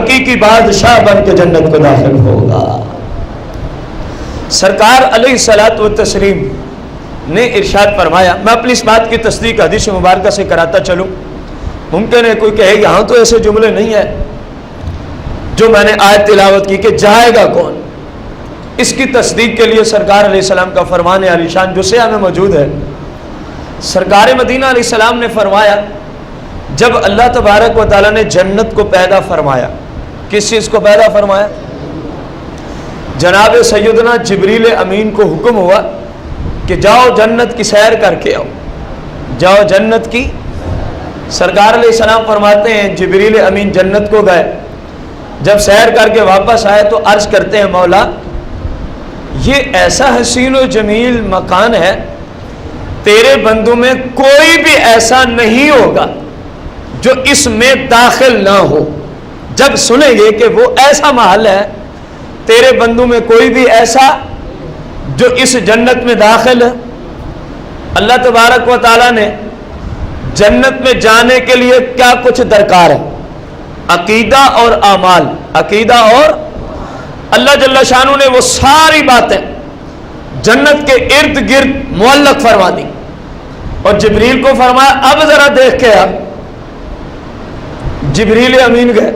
حقیقی بادشاہ بن کے جنت کو داخل ہوگا۔ سرکار علیہ الصلوۃ والتسلیم نے ارشاد فرمایا، میں اپنی اس بات کی تصدیق حدیث مبارکہ سے کراتا چلوں، ممکن ہے کوئی کہے یہاں تو ایسے جملے نہیں ہیں جو میں نے آیت تلاوت کی کہ جائے گا کون۔ اس کی تصدیق کے لیے سرکار علیہ السلام کا فرمان عالی شان جو سے ہمیں موجود ہے۔ سرکار مدینہ علیہ السلام نے فرمایا، جب اللہ تبارک و تعالیٰ نے جنت کو پیدا فرمایا، کس چیز کو پیدا فرمایا؟ جناب سیدنا جبریل امین کو حکم ہوا کہ جاؤ جنت کی سیر کر کے آؤ، جاؤ جنت کی۔ سرکار علیہ السلام فرماتے ہیں جبریل امین جنت کو گئے، جب سیر کر کے واپس آئے تو عرض کرتے ہیں مولا یہ ایسا حسین و جمیل مکان ہے، تیرے بندوں میں کوئی بھی ایسا نہیں ہوگا جو اس میں داخل نہ ہو۔ جب سنیں گے کہ وہ ایسا محل ہے، تیرے بندوں میں کوئی بھی ایسا جو اس جنت میں داخل ہے۔ اللہ تبارک و تعالیٰ نے جنت میں جانے کے لیے کیا کچھ درکار ہے؟ عقیدہ اور اعمال، عقیدہ اور اللہ جل شانہ نے وہ ساری باتیں جنت کے ارد گرد معلق فرما دی، اور جبریل کو فرمایا اب ذرا دیکھ کے آ۔ جبریل امین گئے،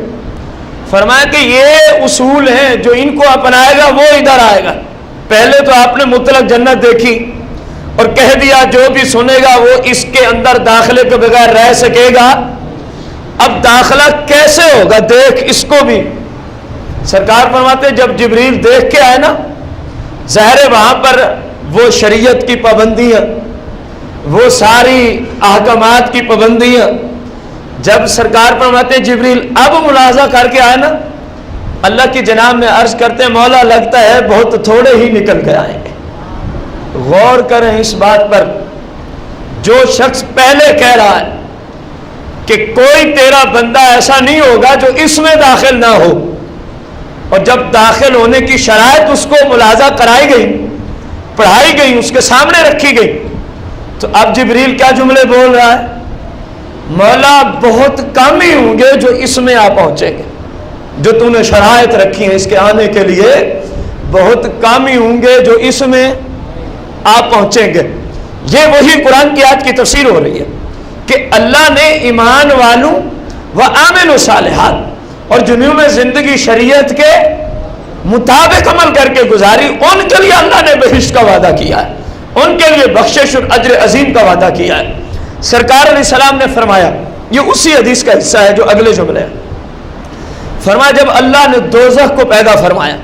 فرمایا کہ یہ اصول ہیں جو ان کو اپنائے گا وہ ادھر آئے گا۔ پہلے تو آپ نے مطلق جنت دیکھی اور کہہ دیا جو بھی سنے گا وہ اس کے اندر داخلے کے بغیر رہ سکے گا، اب داخلہ کیسے ہوگا دیکھ اس کو بھی۔ سرکار فرماتے جب جبریل دیکھ کے آئے نا، ظاہر ہے وہاں پر وہ شریعت کی پابندیاں، وہ ساری احکامات کی پابندیاں، جب سرکار فرماتے جبریل اب ملاحظہ کر کے آئے نا، اللہ کی جناب میں عرض کرتے ہیں مولا لگتا ہے بہت تھوڑے ہی نکل کے آئیں گے۔ غور کریں اس بات پر، جو شخص پہلے کہہ رہا ہے کہ کوئی تیرا بندہ ایسا نہیں ہوگا جو اس میں داخل نہ ہو، اور جب داخل ہونے کی شرائط اس کو ملاحظہ کرائی گئی، پڑھائی گئی، اس کے سامنے رکھی گئی، تو اب جبریل کیا جملے بول رہا ہے؟ مولا بہت کم ہی ہوں گے جو اس میں آ پہنچیں گے، جو تو نے شرائط رکھی ہیں اس کے آنے کے لیے، بہت کم ہی ہوں گے جو اس میں آ پہنچیں گے۔ یہ وہی قرآن کی آیت کی تفسیر ہو رہی ہے کہ اللہ نے ایمان والوں و عامل صالحات اور جنہوں نے زندگی شریعت کے مطابق عمل کر کے گزاری، ان کے لیے اللہ نے بہشت کا وعدہ کیا ہے، ان کے لیے بخشش اور اجر عظیم کا وعدہ کیا ہے۔ سرکار علیہ السلام نے فرمایا، یہ اسی حدیث کا حصہ ہے جو اگلے جملے ہیں، فرمایا جب اللہ نے دوزخ کو پیدا فرمایا،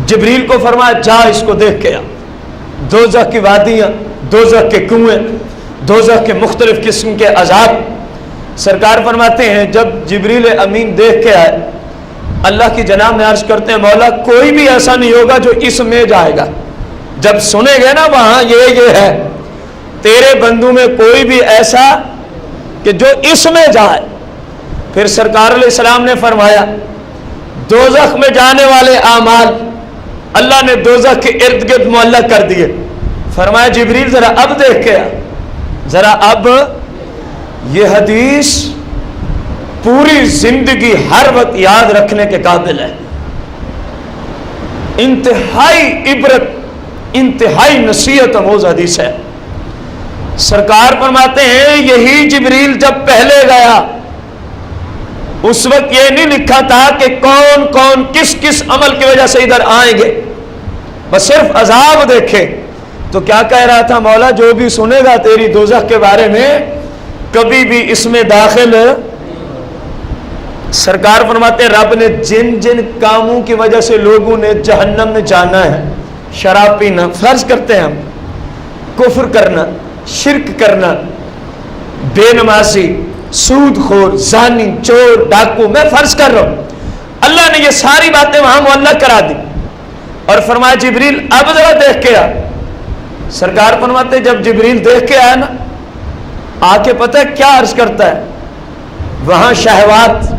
جبریل کو فرمایا جا اس کو دیکھ کے آ۔ دوزخ کی وادیاں، دوزخ کے کنویں، دوزخ کے مختلف قسم کے عذاب، سرکار فرماتے ہیں جب جبریل امین دیکھ کے آئے، اللہ کی جناب میں عرض کرتے ہیں مولا کوئی بھی ایسا نہیں ہوگا جو اس میں جائے گا۔ جب سنے گے نا وہاں یہ ہے، تیرے بندوں میں کوئی بھی ایسا کہ جو اس میں جائے۔ پھر سرکار علیہ السلام نے فرمایا دوزخ میں جانے والے اعمال اللہ نے دوزخ کے ارد گرد معلق کر دیے۔ فرمایا جبریل ذرا اب دیکھ کے آ، ذرا اب۔ یہ حدیث پوری زندگی ہر وقت یاد رکھنے کے قابل ہے، انتہائی عبرت، انتہائی نصیحت آموز حدیث ہے۔ سرکار فرماتے ہیں یہی جبریل جب پہلے گیا، اس وقت یہ نہیں لکھا تھا کہ کون کون کس کس عمل کی وجہ سے ادھر آئیں گے، بس صرف عذاب دیکھے تو کیا کہہ رہا تھا مولا جو بھی سنے گا تیری دوزخ کے بارے میں کبھی بھی اس میں داخل۔ سرکار فرماتے ہیں رب نے جن جن کاموں کی وجہ سے لوگوں نے جہنم میں جانا ہے، شراب پینا فرض کرتے ہیں ہم، کفر کرنا، شرک کرنا، بے نمازی، سود خور، زانی، چور، ڈاکو، میں فرض کر رہا ہوں، اللہ نے یہ ساری باتیں وہاں معلق کرا دی اور فرمایا جبریل اب ذرا دیکھ کے آ۔ سرکار فرماتے جب جبریل دیکھ کے آیا نا، آ کے پتہ ہے کیا عرض کرتا ہے؟ وہاں شہوات،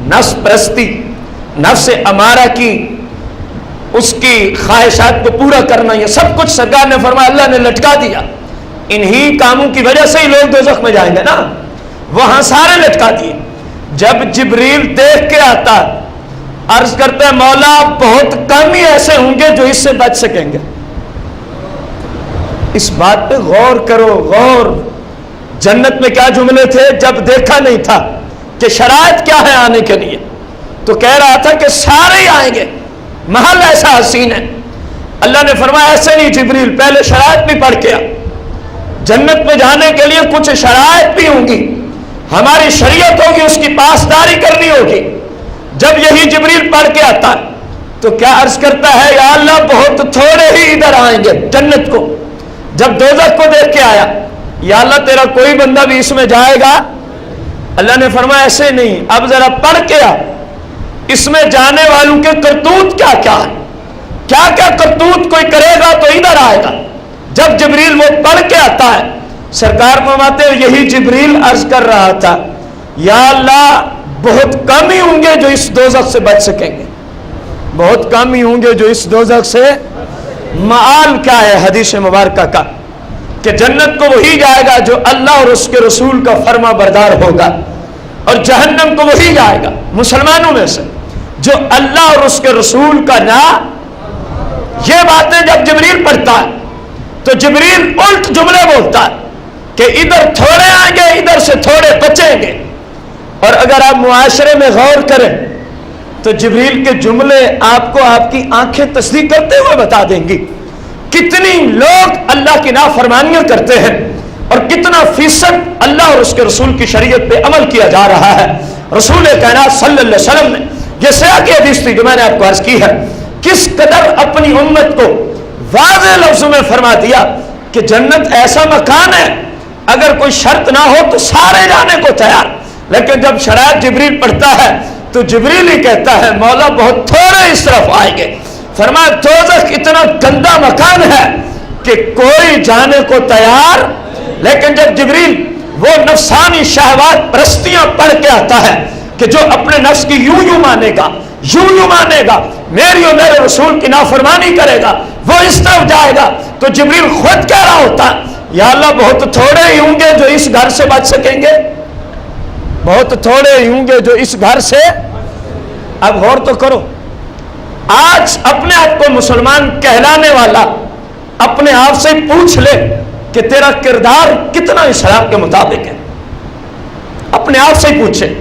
نفس پرستی، نفس امارہ کی، اس کی خواہشات کو پورا کرنا، یہ سب کچھ سرکار نے فرمایا اللہ نے لٹکا دیا۔ انہی کاموں کی وجہ سے ہی لوگ دوزخ میں جائیں گے نا، وہاں سارے لٹکا دیے۔ جب جبریل دیکھ کے آتا عرض کرتا ہے مولا بہت کم ہی ایسے ہوں گے جو اس سے بچ سکیں گے. اس بات پہ غور کرو، غور. جنت میں کیا جملے تھے جب دیکھا نہیں تھا کہ شرائط کیا ہے آنے کے لیے، تو کہہ رہا تھا کہ سارے ہی آئیں گے، محل ایسا حسین ہے. اللہ نے فرمایا ایسے نہیں جبریل، پہلے شرائط بھی پڑھ کے آ. جنت میں جانے کے لیے کچھ شرائط بھی ہوں گی، ہماری شریعت ہوگی، اس کی پاسداری کرنی ہوگی. جب یہی جبریل پڑھ کے آتا ہے تو کیا عرض کرتا ہے یا اللہ بہت تھوڑے ہی ادھر آئیں گے جنت کو. جب دوزخ کو دیکھ کے آیا یا اللہ تیرا کوئی بندہ بھی اس میں جائے گا؟ اللہ نے فرمایا ایسے نہیں، اب ذرا پڑھ کے آ، اس میں جانے والوں کے کرتوت کیا کیا ہے، کیا کیا کرتوت کوئی کرے گا تو ادھر آئے گا. جب جبریل وہ پڑھ کے آتا ہے، سرکار فرماتے ہیں یہی جبریل عرض کر رہا تھا یا اللہ بہت کم ہی ہوں گے جو اس دوزخ سے بچ سکیں گے، بہت کم ہی ہوں گے جو اس دوزخ سے. معال کیا ہے حدیث مبارکہ کا کہ جنت کو وہی جائے گا جو اللہ اور اس کے رسول کا فرما بردار ہوگا، اور جہنم کو وہی جائے گا مسلمانوں میں سے جو اللہ اور اس کے رسول کا نہ. یہ باتیں جب جبریل پڑھتا ہے تو جبریل الٹ جملے بولتا ہے کہ ادھر تھوڑے آئیں گے، ادھر سے تھوڑے بچیں گے. اور اگر آپ معاشرے میں غور کریں تو جبریل کے جملے آپ کو آپ کی آنکھیں تصدیق کرتے ہوئے بتا دیں گی کتنی لوگ اللہ کی نافرمانیاں کرتے ہیں اور کتنا فیصد اللہ اور اس کے رسول کی شریعت پہ عمل کیا جا رہا ہے. رسول کائنات صلی اللہ علیہ وسلم نے یہ سیاق حدیث تھی جو میں نے آپ کو عرض کی ہے، کس قدر اپنی امت کو واضح لفظوں میں فرما دیا کہ جنت ایسا مکان ہے اگر کوئی شرط نہ ہو تو سارے جانے کو تیار. لیکن جب شرائط جبریل پڑھتا ہے تو جبریل ہی کہتا ہے مولا بہت تھوڑے اس طرف آئیں گے. فرمایا دوزخ اتنا گندا مکان ہے کہ کوئی جانے کو تیار. لیکن جب جبریل وہ نفسانی شہوات پرستیاں پڑھ کے آتا ہے کہ جو اپنے نفس کی یوں یوں مانے گا، یوں مانے گا، میری اور میرے رسول کی نافرمانی کرے گا، وہ اس طرف جائے گا، تو جبریل خود کہہ رہا ہوتا یا اللہ بہت تھوڑے ہی ہوں گے جو اس گھر سے بچ سکیں گے، بہت تھوڑے ہی ہوں گے جو اس گھر سے. اب غور تو کرو، آج اپنے آپ کو مسلمان کہلانے والا اپنے آپ سے پوچھ لے کہ تیرا کردار کتنا اسلام کے مطابق ہے. اپنے آپ سے پوچھے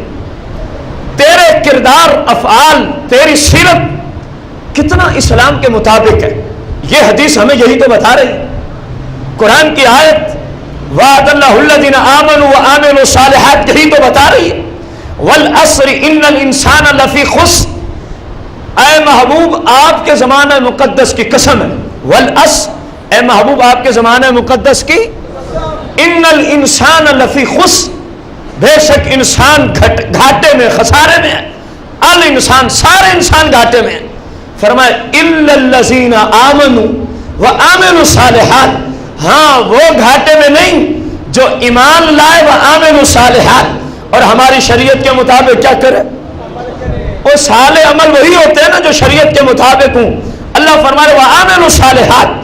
تیرے کردار، افعال، تیری سیرت کتنا اسلام کے مطابق ہے. یہ حدیث ہمیں یہی تو بتا رہی ہے. قرآن کی آیت وعد اللہ الذین آمنوا وعملوا الصالحات یہی تو بتا رہی ہے. والعصر ان الانسان لفی خسر. اے محبوب آپ کے زمانہ مقدس کی قسم ہے. والعصر، اے محبوب آپ کے زمانہ مقدس کی، ان الانسان لفی خسر، بے شک انسان گھاٹے میں، خسارے میں ہے. الانسان، سارے انسان گھاٹے میں ہیں. فرمایا الا الذین آمنوا وعملوا الصالحات، ہاں وہ گھاٹے میں نہیں جو ایمان لائے وعملوا الصالحات اور ہماری شریعت کے مطابق کیا کرے. وہ صالح عمل وہی ہوتے ہیں نا جو شریعت کے مطابق ہوں. اللہ فرمائے وعملوا الصالحات،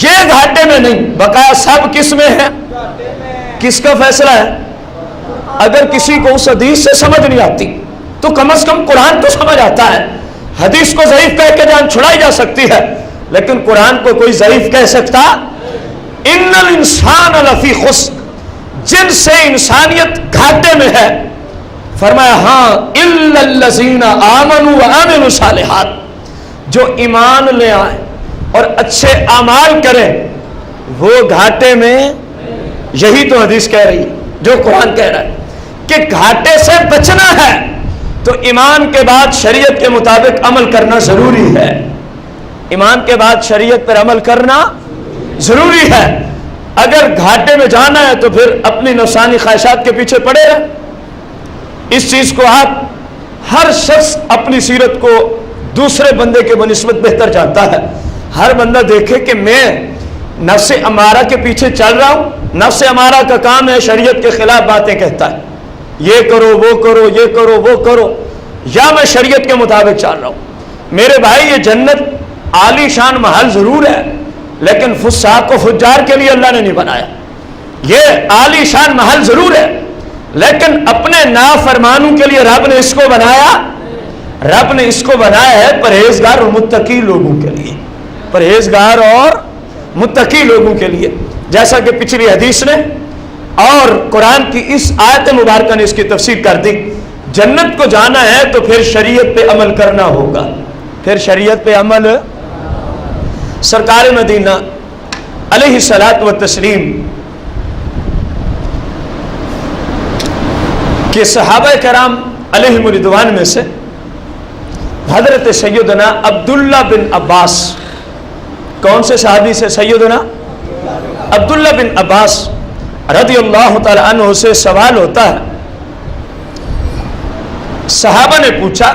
یہ گھاٹے میں نہیں. بقایا سب کس میں ہے؟ کس کا فیصلہ ہے؟ اگر کسی کو اس حدیث سے سمجھ نہیں آتی تو کم از کم قرآن تو سمجھ آتا ہے. حدیث کو ضعیف کہہ کے جان چھڑائی جا سکتی ہے لیکن قرآن کو کوئی ضعیف کہہ سکتا؟ ان الانسان لفی خسر، جن سے انسانیت گھاٹے میں ہے. فرمایا ہاں الا الذین آمنوا وعملوا الصالحات، جو ایمان لے آئیں اور اچھے اعمال کریں وہ گھاٹے میں. یہی تو حدیث کہہ رہی ہے جو قرآن کہہ رہا ہے کہ گھاٹے سے بچنا ہے تو ایمان کے بعد شریعت کے مطابق عمل کرنا ضروری ہے. ایمان کے بعد شریعت پر عمل کرنا ضروری ہے. اگر گھاٹے میں جانا ہے تو پھر اپنی نفسانی خواہشات کے پیچھے پڑے رہے. اس چیز کو آپ، ہر شخص اپنی سیرت کو دوسرے بندے کے بنسبت بہتر جانتا ہے. ہر بندہ دیکھے کہ میں نفس امارہ کے پیچھے چل رہا ہوں. نفس امارہ کا کام ہے شریعت کے خلاف باتیں کہتا ہے، یہ کرو وہ کرو، یہ کرو وہ کرو، یا میں شریعت کے مطابق چل رہا ہوں. میرے بھائی یہ جنت عالی شان محل ضرور ہے لیکن فساق کو فجار کے لیے اللہ نے نہیں بنایا. یہ عالی شان محل ضرور ہے لیکن اپنے نافرمانوں کے لیے رب نے اس کو بنایا، رب نے اس کو بنایا ہے پرہیزگار اور متقی لوگوں کے لیے، پرہیزگار اور متقی لوگوں کے لیے، جیسا کہ پچھلی حدیث نے اور قرآن کی اس آیت مبارکہ نے اس کی تفسیر کر دی۔ جنت کو جانا ہے تو پھر شریعت پہ عمل کرنا ہوگا، پھر شریعت پہ عمل۔ سرکار مدینہ علیہ الصلاۃ والتسلیم کہ صحابہ کرام علیہم الرضوان میں سے حضرت سیدنا عبداللہ بن عباس، کون سے صحابی سے؟ سیدنا عبداللہ بن عباس رضی اللہ تعالی عنہ سے سوال ہوتا ہے، صحابہ نے پوچھا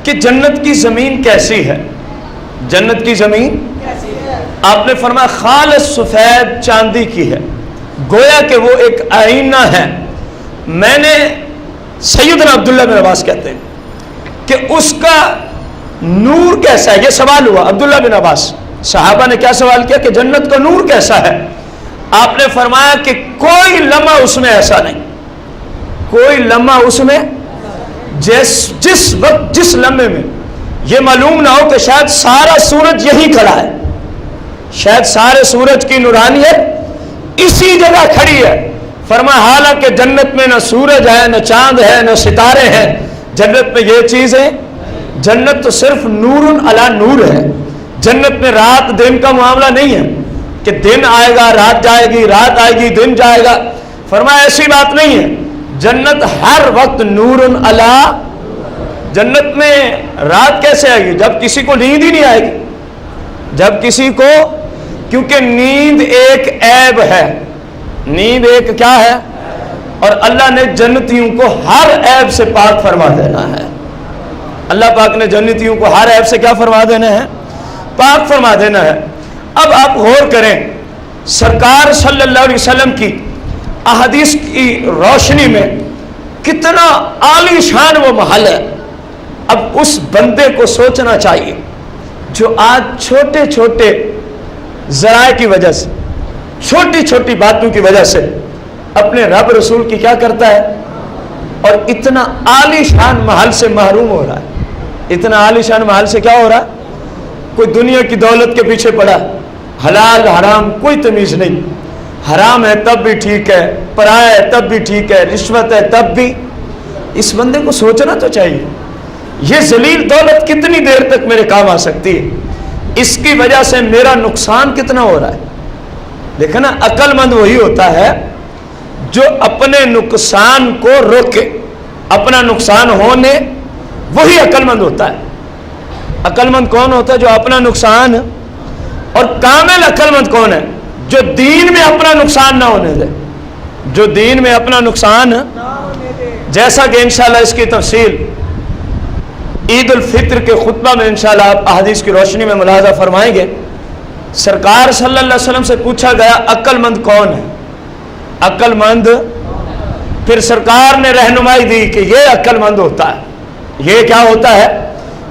کہ جنت کی زمین کیسی ہے؟ جنت کی زمین آپ نے فرمایا خالص سفید چاندی کی ہے، گویا کہ وہ ایک آئینہ ہے۔ میں نے سیدنا عبداللہ بن عباس کہتے ہیں کہ اس کا نور کیسا ہے؟ یہ سوال ہوا عبداللہ بن عباس، صحابہ نے کیا سوال کیا کہ جنت کا نور کیسا ہے؟ آپ نے فرمایا کہ کوئی لمحہ اس میں ایسا نہیں، کوئی لمحہ اس میں جس وقت جس لمحے میں یہ معلوم نہ ہو کہ شاید سارا سورج یہی کھڑا ہے، شاید سارے سورج کی نورانیت اسی جگہ کھڑی ہے۔ فرمایا حالانکہ جنت میں نہ سورج ہے، نہ چاند ہے، نہ ستارے ہیں، جنت میں یہ چیزیں، جنت تو صرف نور علی نور ہے۔ جنت میں رات دن کا معاملہ نہیں ہے کہ دن آئے گا رات جائے گی، رات آئے گی دن جائے گا۔ فرمایا ایسی بات نہیں ہے، جنت ہر وقت نور علی۔ جنت میں رات کیسے آئے گی؟ جب کسی کو نیند ہی نہیں آئے گی، جب کسی کو، کیونکہ نیند ایک عیب ہے، نیند ایک کیا ہے؟ اور اللہ نے جنتیوں کو ہر عیب سے پاک فرما دینا ہے۔ اللہ پاک نے جنتیوں کو ہر عیب سے کیا فرما دینا ہے؟ پاک فرما دینا ہے۔ اب آپ غور کریں، سرکار صلی اللہ علیہ وسلم کی احادیث کی روشنی میں کتنا عالی شان وہ محل ہے۔ اب اس بندے کو سوچنا چاہیے جو آج چھوٹے چھوٹے ذرائع کی وجہ سے، چھوٹی چھوٹی باتوں کی وجہ سے اپنے رب رسول کی کیا کرتا ہے اور اتنا عالی شان محل سے محروم ہو رہا ہے۔ اتنا عالی شان محل سے کیا ہو رہا ہے؟ کوئی دنیا کی دولت کے پیچھے پڑا، حلال حرام کوئی تمیز نہیں، حرام ہے تب بھی ٹھیک ہے، پرایا ہے تب بھی ٹھیک ہے، رشوت ہے تب بھی۔ اس بندے کو سوچنا تو چاہیے یہ ذلیل دولت کتنی دیر تک میرے کام آ سکتی ہے، اس کی وجہ سے میرا نقصان کتنا ہو رہا ہے۔ دیکھیں نا، عقل مند وہی ہوتا ہے جو اپنے نقصان کو روکے، اپنا نقصان ہونے، وہی عقل مند ہوتا ہے۔ عقل مند کون ہوتا ہے؟ جو اپنا نقصان، اور کامل عقل مند کون ہے؟ جو دین میں اپنا نقصان نہ ہونے دے، جو دین میں اپنا نقصان، جیسا کہ انشاءاللہ اس کی تفصیل عید الفطر کے خطبہ میں انشاءاللہ آپ احادیث کی روشنی میں ملاحظہ فرمائیں گے۔ سرکار صلی اللہ علیہ وسلم سے پوچھا گیا عقل مند کون ہے؟ عقل مند، پھر سرکار نے رہنمائی دی کہ یہ عقل مند ہوتا ہے۔ یہ کیا ہوتا ہے؟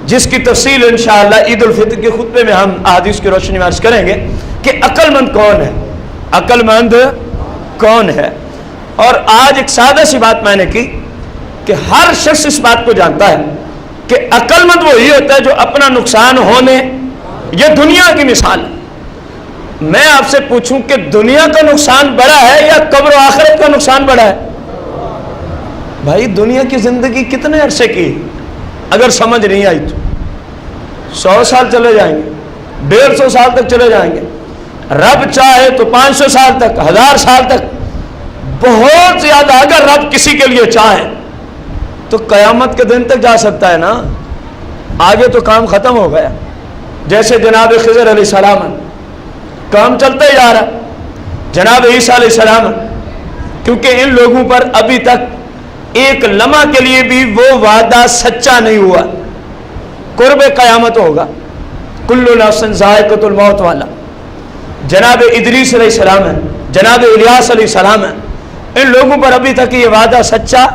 جس کی تفصیل انشاءاللہ عید الفطر کے خطبے میں ہم احادیث کی روشنی میں عرض کریں گے کہ عقل مند کون ہے، عقل مند کون ہے۔ اور آج ایک سادہ سی بات میں نے کی کہ ہر شخص اس بات کو جانتا ہے کہ عقل مند وہی ہوتا ہے جو اپنا نقصان ہونے، یہ دنیا کی مثال ہے۔ میں آپ سے پوچھوں کہ دنیا کا نقصان بڑا ہے یا قبر و آخرت کا نقصان بڑا ہے؟ بھائی دنیا کی زندگی کتنے عرصے کی، اگر سمجھ نہیں آئی تو 100 سال چلے جائیں گے، 150 سال تک چلے جائیں گے، رب چاہے تو 500 سال تک، 1000 سال تک، بہت زیادہ اگر رب کسی کے لیے چاہے تو قیامت کے دن تک جا سکتا ہے نا۔ آگے تو کام ختم ہو گیا، جیسے جناب خضر علیہ السلام، کام چلتا ہی جا رہا، جناب عیسیٰ علیہ السلام، کیونکہ ان لوگوں پر ابھی تک ایک لمحہ کے لیے بھی وہ وعدہ سچا نہیں ہوا۔ قرب قیامت ہوگا، کل نفس ذائقۃ الموت والا، جناب ادریس علیہ السلام ہے، جناب الیاس علیہ السلام ہے، ان لوگوں پر ابھی تک یہ وعدہ سچا،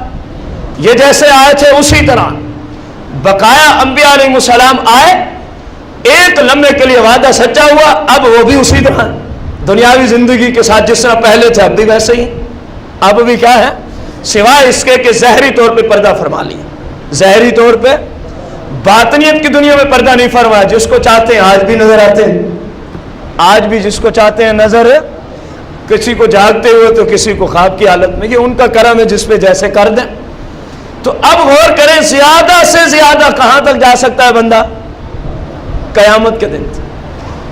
یہ جیسے آئے تھے اسی طرح بقایا انبیاء علیہ السلام آئے، ایک لمحے کے لیے وعدہ سچا ہوا، اب وہ بھی اسی طرح دنیاوی زندگی کے ساتھ جس طرح پہلے تھے اب بھی ویسے ہی، اب بھی کیا ہے سوائے اس کے کہ ظاہری طور پہ پردہ فرما لیا. ظاہری طور پہ باطنیت کی دنیا میں پردہ نہیں فرمایا. جس کو چاہتے ہیں آج بھی نظر آتے ہیں, آج بھی جس کو چاہتے ہیں نظر, کسی کو جاگتے ہوئے تو کسی کو خواب کی حالت میں. یہ ان کا کرم ہے, جس پہ جیسے کر دیں. تو اب غور کریں, زیادہ سے زیادہ کہاں تک جا سکتا ہے بندہ؟ قیامت کے دن.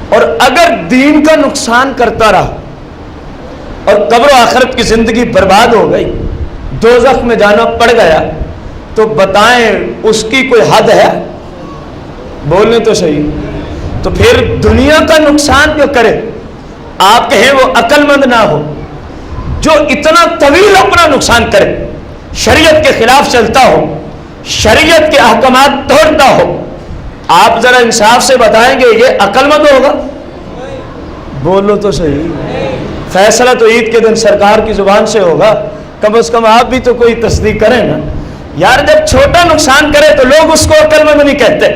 اور اگر دین کا نقصان کرتا رہا اور قبر و آخرت کی زندگی برباد ہو گئی, دوزخ میں جانا پڑ گیا, تو بتائیں اس کی کوئی حد ہے؟ بولنے تو صحیح. تو پھر دنیا کا نقصان جو کرے, آپ کہیں وہ عقل مند نہ ہو, جو اتنا طویل اپنا نقصان کرے, شریعت کے خلاف چلتا ہو, شریعت کے احکامات توڑتا ہو, آپ ذرا انصاف سے بتائیں گے یہ عقل مند ہوگا؟ بولو تو صحیح. فیصلہ تو عید کے دن سرکار کی زبان سے ہوگا, کم از کم آپ بھی تو کوئی تصدیق کریں نا یار. جب چھوٹا نقصان کرے تو لوگ اس کو عقل مند نہیں کہتے,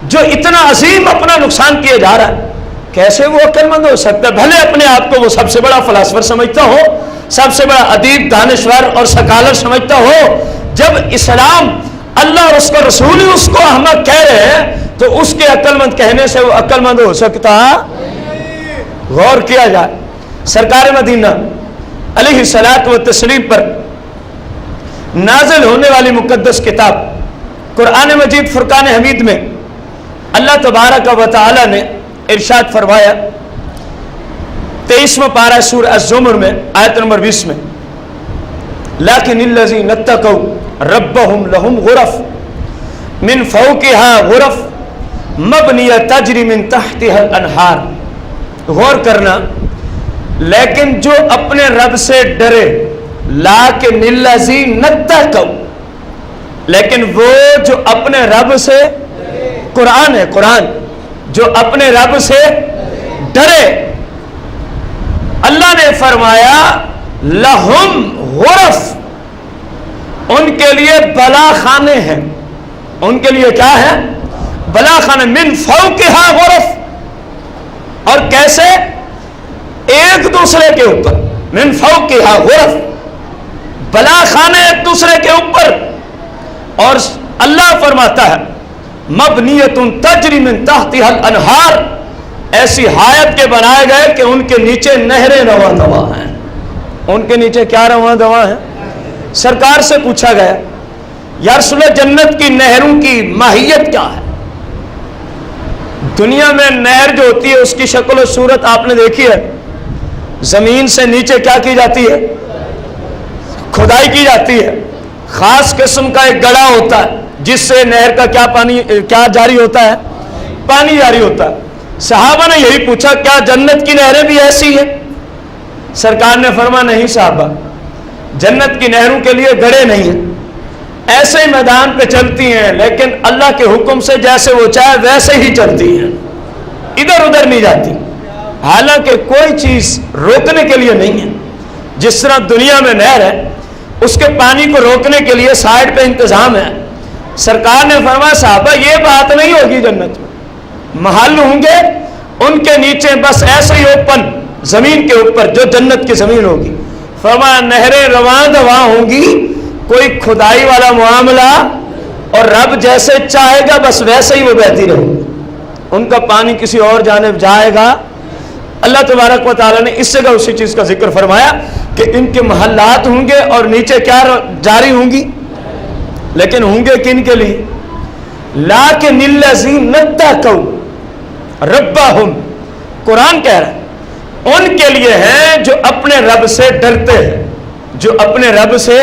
جو اتنا عظیم اپنا نقصان کیے جا رہا ہے کیسے وہ عقل مند ہو سکتا ہے؟ بھلے اپنے آپ کو وہ سب سے بڑا فلاسفر سمجھتا ہو, سب سے بڑا ادیب, دانشور اور سکالر سمجھتا ہو, جب اسلام, اللہ اور اس کا رسول ہی اس کو احمق کہہ رہے ہیں, تو اس کے عقل مند کہنے سے وہ عقل مند ہو سکتا؟ غور کیا جائے. سرکار مدینہ علیہ الصلاۃ والتسلیم پر نازل ہونے والی مقدس کتاب قرآن مجید فرقان حمید میں اللہ تبارک و تعالی نے ارشاد فرمایا 23واں پارہ سورہ الزمر میں آیت نمبر 20 میں, لیکن الذین اتقوا ربهم لهم غرف من فوقها غرف مبنیہ تجری من تحتها الانہار. غور کرنا, لیکن جو اپنے رب سے ڈرے, لیکن الذین اتقوا, لیکن وہ جو اپنے رب سے, قرآن ہے قرآن, جو اپنے رب سے ڈرے, اللہ نے فرمایا لہم غرف, ان کے لیے بلا خانے ہیں. ان کے لیے کیا ہے؟ بلا خانے. من فوقہا غرف, اور کیسے؟ ایک دوسرے کے اوپر. من فوقہا غرف, بلا خانے ایک دوسرے کے اوپر. اور اللہ فرماتا ہے مبنیۃ تجری من تحتہا الانہار, ایسی حایت کے بنائے گئے کہ ان کے نیچے نہریں رواں دواں ہیں. ان کے نیچے کیا رواں دواں ہیں؟ سرکار سے پوچھا گیا یا رسول اللہ جنت کی نہروں کی ماہیت کیا ہے؟ دنیا میں نہر جو ہوتی ہے اس کی شکل و صورت آپ نے دیکھی ہے. زمین سے نیچے کیا کی جاتی ہے؟ کھدائی کی جاتی ہے. خاص قسم کا ایک گڑھا ہوتا ہے جس سے نہر کا کیا جاری ہوتا ہے؟ پانی جاری ہوتا ہے. صحابہ نے یہی پوچھا کیا جنت کی نہریں بھی ایسی ہیں؟ سرکار نے فرمایا نہیں صحابہ, جنت کی نہروں کے لیے گڑھے نہیں ہیں, ایسے ہی میدان پہ چلتی ہیں, لیکن اللہ کے حکم سے جیسے وہ چاہے ویسے ہی چلتی ہیں, ادھر ادھر نہیں جاتی. حالانکہ کوئی چیز روکنے کے لیے نہیں ہے. جس طرح دنیا میں نہر ہے, اس کے پانی کو روکنے کے لیے سائڈ پہ انتظام ہے. سرکار نے فرمایا صحابہ یہ بات نہیں ہوگی جنت میں, محل ہوں گے ان کے نیچے بس ایسے ہی اوپن زمین کے اوپر جو جنت کی زمین ہوگی. فرمایا نہریں رواں دواں ہوں گی, کوئی کھدائی والا معاملہ, اور رب جیسے چاہے گا بس ویسے ہی وہ بہتی رہے گی. ان کا پانی کسی اور جانب جائے گا. اللہ تبارک و تعالیٰ نے اس جگہ اسی چیز کا ذکر فرمایا کہ ان کے محلات ہوں گے اور نیچے کیا جاری ہوں گی, لیکن ہوں گے کن کے لیے؟ لیکن الذین اتقوا ربہم, قرآن کہہ رہا ہے ان کے لیے ہیں جو اپنے رب سے ڈرتے ہیں, جو اپنے رب سے.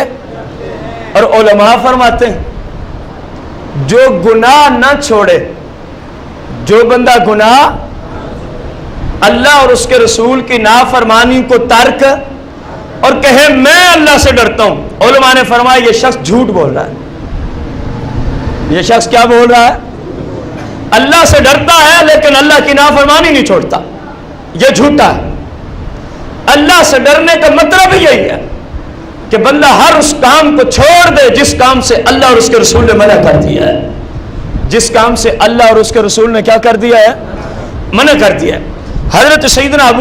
اور علماء فرماتے ہیں جو گناہ نہ چھوڑے, جو بندہ گناہ, اللہ اور اس کے رسول کی نافرمانی کو ترک اور کہے میں اللہ سے ڈرتا ہوں, علماء نے فرمایا یہ شخص جھوٹ بول رہا ہے. یہ شخص کیا بول رہا ہے؟ اللہ سے ڈرتا ہے لیکن اللہ کی نافرمانی نہیں چھوڑتا, یہ جھوٹا ہے. اللہ سے ڈرنے کا مطلب ہی یہی ہے کہ بندہ ہر اس کام کو چھوڑ دے جس کام سے اللہ اور اس کے رسول نے منع کر دیا ہے. جس کام سے اللہ اور اس کے رسول نے کیا کر دیا ہے؟ منع کر دیا ہے. حضرت سیدنا ابو